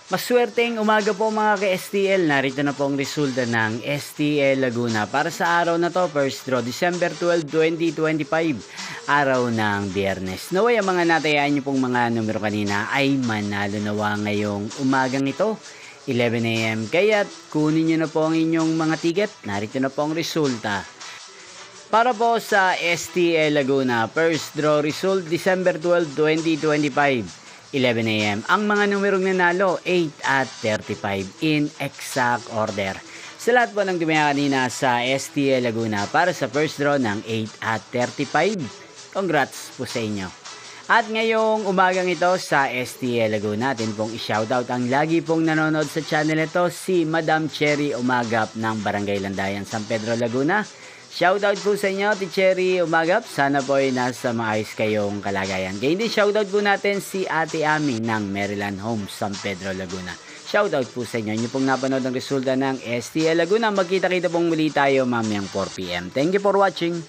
Maswerteng umaga po mga ka-STL. Narito na po ang resulta ng STL Laguna para sa araw na to, first draw December 12, 2025, araw ng Biyernes. Naway ang mga natayaan nyo pong mga numero kanina ay manalo nawa ngayong umagang ito, 11 AM. Kaya't kunin nyo na po ang inyong mga ticket. Narito na po ang resulta. Para po sa STL Laguna, first draw result December 12, 2025. 11 AM. Ang mga numerong nanalo, 8 at 35 in exact order. Sa lahat po ng dumaya kanina sa STL Laguna para sa first draw ng 8 at 35, congrats po sa inyo. At ngayong umagang ito sa STL Laguna, atin pong i-shoutout ang lagi pong nanonood sa channel ito, si Madam Cherry Umagap ng Barangay Landayan, San Pedro, Laguna. Shoutout po sa inyo, Ti Cherry Umagap. Sana po ay nasa maayos kayong kalagayan. Kaya hindi shoutout po natin si Ate Ami ng Maryland Homes, San Pedro, Laguna. Shoutout po sa inyo. Inyo pong napanood ang resulta ng STL Laguna. Magkita-kita pong muli tayo mamayang 4 PM. Thank you for watching.